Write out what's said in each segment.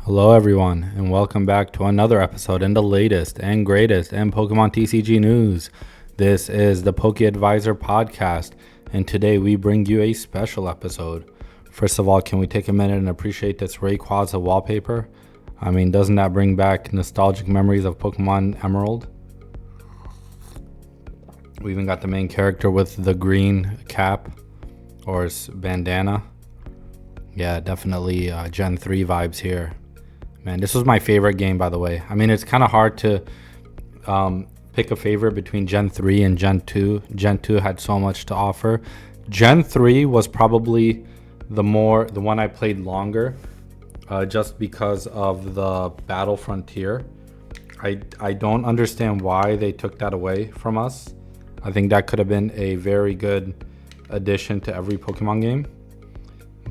Hello everyone, and welcome back to another episode in the latest and greatest in Pokemon TCG news. This is the Poke Advisor podcast, and today we bring you a special episode. First of all, can we take a minute and appreciate this Rayquaza wallpaper? I mean, doesn't that bring back nostalgic memories of Pokemon Emerald? We even got the main character with the green cap or bandana. Yeah, definitely Gen 3 vibes here. Man, this was my favorite game, by the way. I mean, it's kind of hard to pick a favorite between Gen 3 and Gen 2. Gen 2 had so much to offer. Gen 3 was probably the one I played longer, just because of the Battle Frontier. I don't understand why they took that away from us. I think that could have been a very good addition to every Pokemon game,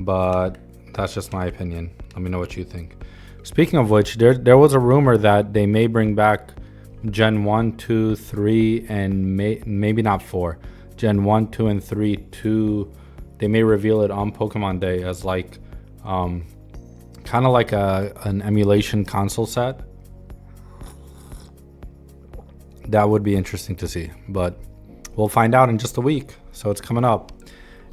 but that's just my opinion. Let me know what you think. Speaking of which, there was a rumor that they may bring back Gen 1, 2, 3, and maybe not 4. Gen 1, 2, and 3 they may reveal it on Pokemon Day as like kind of like an emulation console set. That would be interesting to see, but we'll find out in just a week, so it's coming up.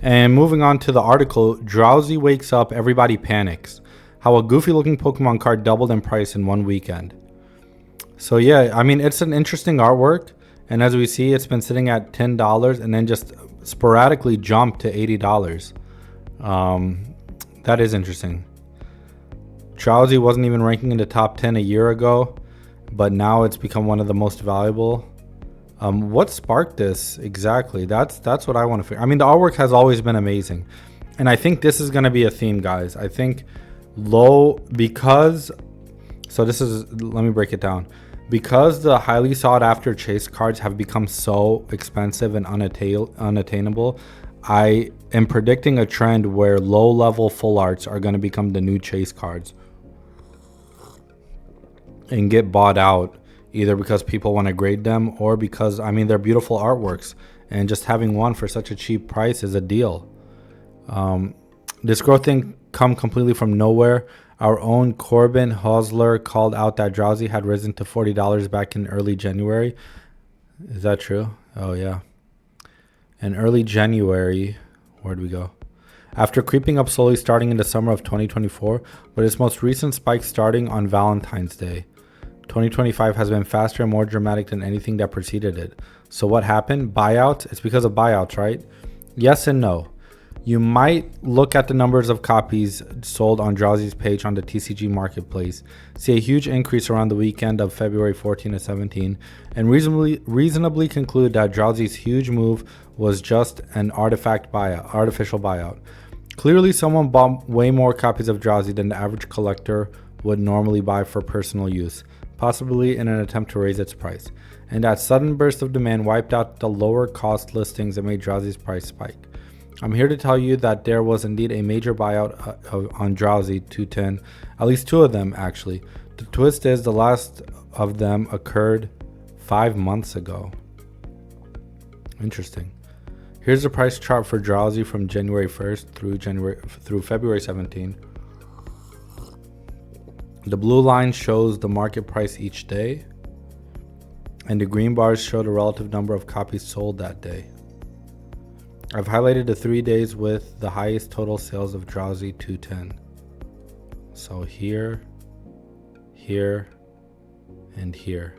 And moving on to the article, Drowzee wakes up, everybody panics. How a goofy looking Pokemon card doubled in price in one weekend. So yeah, I mean, it's an interesting artwork. And as we see, it's been sitting at $10 and then just sporadically jumped to $80. That is interesting. Drowzee wasn't even ranking in the top 10 a year ago, but now it's become one of the most valuable. What sparked this exactly? That's what I want to figure. I mean, the artwork has always been amazing. And I think this is going to be a theme, guys. I think let me break it down. Because the highly sought after chase cards have become so expensive and unattainable, I am predicting a trend where low level full arts are going to become the new chase cards and get bought out, either because people want to grade them or because, I mean, they're beautiful artworks, and just having one for such a cheap price is a deal. This growth thing come completely from nowhere. Our own Corbin Hosler called out that Drowzee had risen to $40 back in early January. Is that true? Oh yeah. In early January, where'd we go? After creeping up slowly starting in the summer of 2024, with its most recent spike starting on Valentine's Day. 2025 has been faster and more dramatic than anything that preceded it. So what happened? Buyouts? It's because of buyouts, right? Yes and no. You might look at the numbers of copies sold on Drowzee's page on the TCG marketplace, see a huge increase around the weekend of February 14 to 17, and reasonably conclude that Drowzee's huge move was just an artificial buyout. Clearly, someone bought way more copies of Drowzee than the average collector would normally buy for personal use, possibly in an attempt to raise its price. And that sudden burst of demand wiped out the lower cost listings and made Drowzee's price spike. I'm here to tell you that there was indeed a major buyout on Drowzee 210, at least two of them actually. The twist is the last of them occurred 5 months ago. Interesting. Here's the price chart for Drowzee from January 1st through February 17. The blue line shows the market price each day, and the green bars show the relative number of copies sold that day. I've highlighted the 3 days with the highest total sales of Drowzee 210. So here, and here.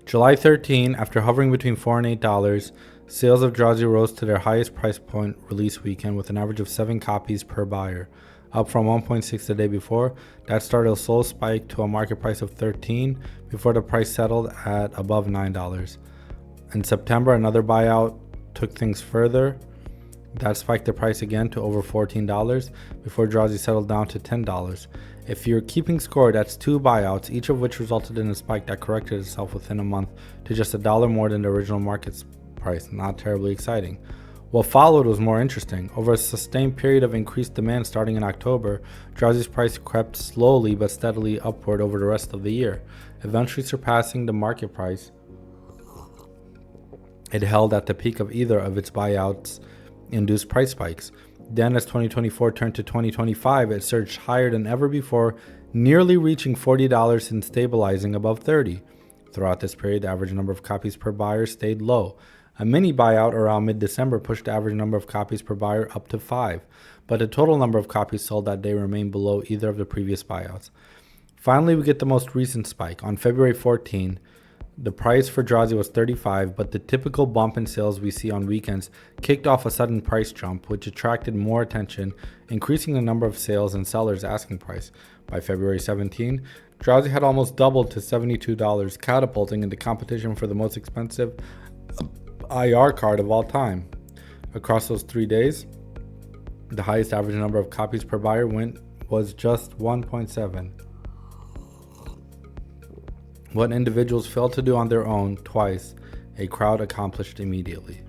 July 13, after hovering between $4 and $8, sales of Drowzee rose to their highest price point release weekend with an average of 7 copies per buyer, up from 1.6 the day before. That started a slow spike to a market price of $13 before the price settled at above $9. In September, another buyout took things further. That spiked the price again to over $14 before Drowzee settled down to $10. If you're keeping score, that's 2 buyouts, each of which resulted in a spike that corrected itself within a month to just $1 more than the original market price. Not terribly exciting. What followed was more interesting. Over a sustained period of increased demand starting in October, Drowzee's price crept slowly but steadily upward over the rest of the year, eventually surpassing the market price it held at the peak of either of its buyouts induced price spikes. Then as 2024 turned to 2025, it surged higher than ever before, nearly reaching $40 and stabilizing above $30. Throughout this period, the average number of copies per buyer stayed low. A mini buyout around mid-December pushed the average number of copies per buyer up to 5, but the total number of copies sold that day remained below either of the previous buyouts. Finally, we get the most recent spike. On February 14, the price for Drowzee was $35, but the typical bump in sales we see on weekends kicked off a sudden price jump, which attracted more attention, increasing the number of sales and sellers' asking price. By February 17, Drowzee had almost doubled to $72, catapulting into competition for the most expensive IR card of all time. Across those 3 days, the highest average number of copies per buyer was just 1.7. What individuals failed to do on their own twice, a crowd accomplished immediately.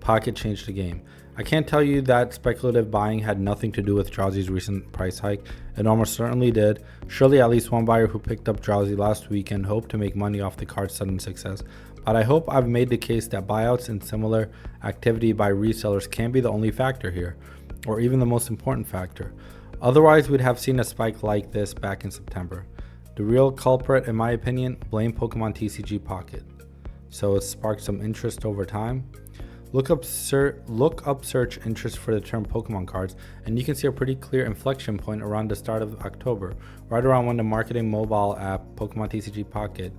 Pocket changed the game. I can't tell you that speculative buying had nothing to do with Drowzee's recent price hike. It almost certainly did. Surely at least one buyer who picked up Drowzee last weekend hoped to make money off the card's sudden success. But I hope I've made the case that buyouts and similar activity by resellers can't be the only factor here, or even the most important factor. Otherwise, we'd have seen a spike like this back in September. The real culprit, in my opinion, blame Pokemon TCG Pocket. So it sparked some interest over time. Look up search interest for the term Pokemon cards, and you can see a pretty clear inflection point around the start of October, right around when the marketing mobile app Pokemon TCG Pocket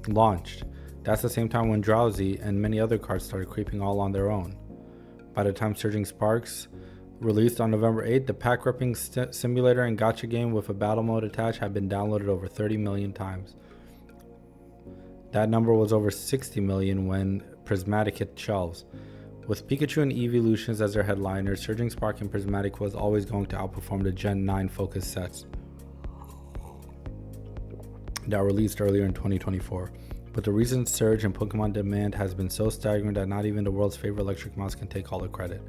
launched. That's the same time when Drowzee and many other cards started creeping all on their own. By the time Surging Sparks released on November 8th, the pack ripping simulator and gacha game with a battle mode attached had been downloaded over 30 million times. That number was over 60 million when Prismatic hit shelves. With Pikachu and Evolutions as their headliners, Surging Spark and Prismatic was always going to outperform the Gen 9 focus sets that released earlier in 2024. But the recent surge in Pokemon demand has been so staggering that not even the world's favorite electric mouse can take all the credit.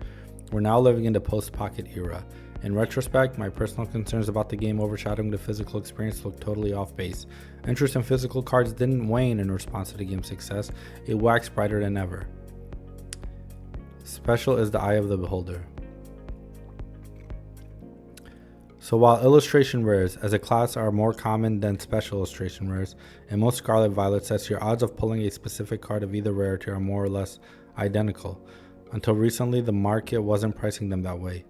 We're now living in the post-Pocket era. In retrospect, my personal concerns about the game overshadowing the physical experience look totally off base. Interest in physical cards didn't wane in response to the game's success, it waxed brighter than ever. Special is the eye of the beholder. So while illustration rares as a class are more common than special illustration rares, in most Scarlet Violet sets your odds of pulling a specific card of either rarity are more or less identical. Until recently, the market wasn't pricing them that way.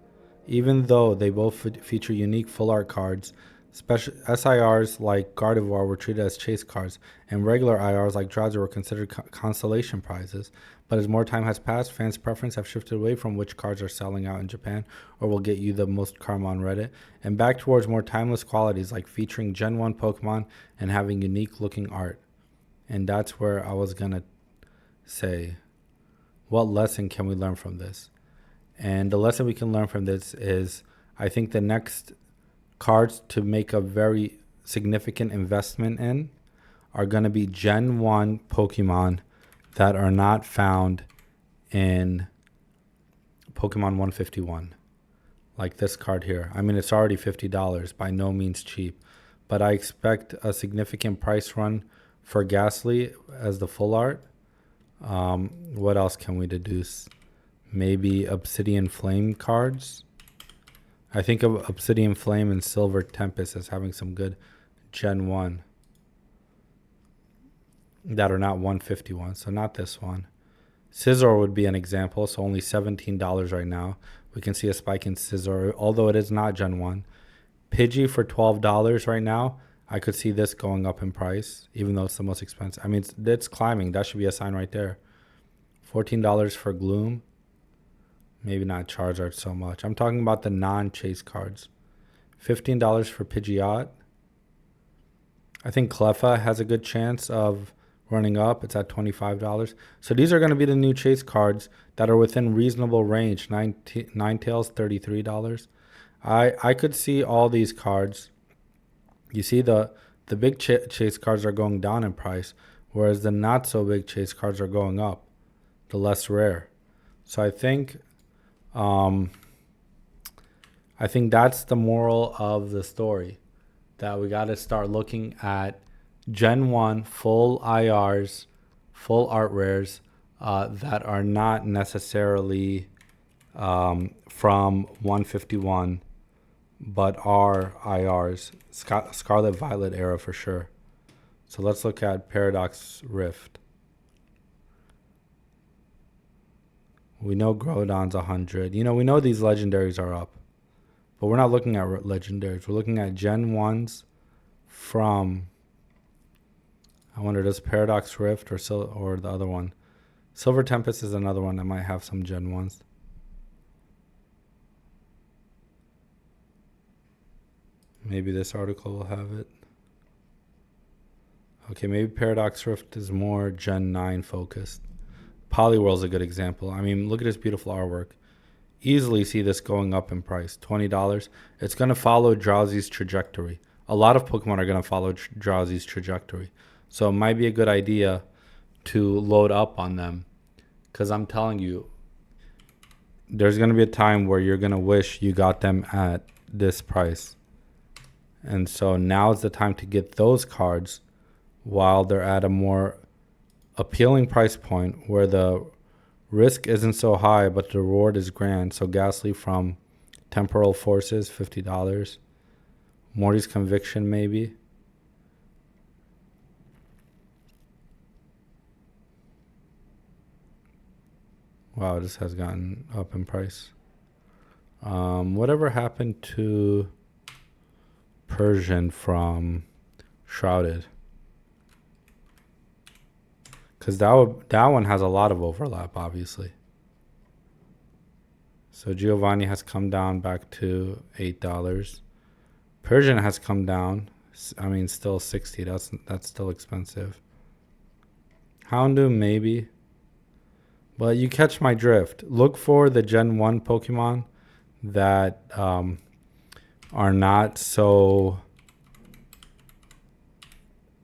Even though they both feature unique full art cards, special SIRs like Gardevoir were treated as chase cards, and regular IRs like Drowzee were considered consolation prizes. But as more time has passed, fans' preference have shifted away from which cards are selling out in Japan or will get you the most karma on Reddit, and back towards more timeless qualities like featuring Gen 1 Pokemon and having unique looking art. And that's where I was gonna say, what lesson can we learn from this? And the lesson we can learn from this is, I think the next cards to make a very significant investment in are going to be Gen 1 Pokemon that are not found in Pokemon 151. Like this card here. I mean, it's already $50, by no means cheap. But I expect a significant price run for Ghastly as the full art. What else can we deduce? Maybe Obsidian Flame cards. I think of Obsidian Flame and Silver Tempest as having some good Gen 1 that are not 151, so not this one. Scizor would be an example, so only $17 right now. We can see a spike in Scizor, although it is not Gen 1. Pidgey for $12 right now. I could see this going up in price, even though it's the most expensive. I mean, it's climbing. That should be a sign right there. $14 for Gloom. Maybe not Charizard so much. I'm talking about the non-chase cards. $15 for Pidgeot. I think Cleffa has a good chance of running up. It's at $25. So these are going to be the new chase cards that are within reasonable range. Ninetales, $33. I could see all these cards. You see the big chase cards are going down in price, whereas the not so big chase cards are going up, the less rare. So I think that's the moral of the story, that we got to start looking at Gen 1 full IRs, full art rares that are not necessarily from 151, but are IRs. Scarlet Violet era for sure. So let's look at Paradox Rift. We know Groudon's 100. You know, we know these legendaries are up. But we're not looking at legendaries. We're looking at Gen 1s from... I wonder, does Paradox Rift or the other one? Silver Tempest is another one that might have some Gen 1s. Maybe this article will have it. Okay, maybe Paradox Rift is more Gen 9 focused. Poliwhirl's a good example. I mean, look at this beautiful artwork. Easily see this going up in price. $20. It's going to follow Drowzee's trajectory. A lot of Pokemon are going to follow Drowzee's trajectory. So it might be a good idea to load up on them. Because I'm telling you, there's going to be a time where you're going to wish you got them at this price. And so now is the time to get those cards while they're at a more appealing price point where the risk isn't so high, but the reward is grand. So Ghastly from Temporal Forces, $50. Morty's Conviction, maybe. Wow, this has gotten up in price. Whatever happened to Persian from Shrouded? Because that one has a lot of overlap, obviously. So Giovanni has come down back to $8. Persian has come down. I mean, still 60. That's still expensive. Houndoom, maybe. But you catch my drift. Look for the Gen 1 Pokemon that are not so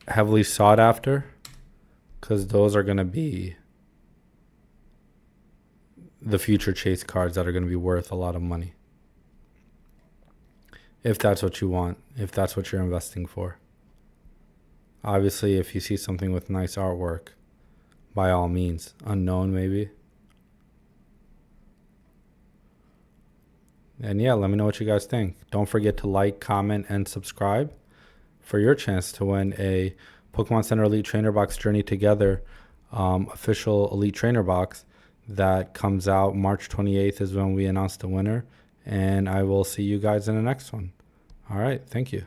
heavily sought after. Because those are going to be the future chase cards that are going to be worth a lot of money. If that's what you want. If that's what you're investing for. Obviously, if you see something with nice artwork, by all means. Unknown, maybe. And yeah, let me know what you guys think. Don't forget to like, comment, and subscribe for your chance to win a Pokemon Center Elite Trainer Box Journey Together official Elite Trainer Box that comes out March 28th is when we announce the winner. And I will see you guys in the next one. All right. Thank you.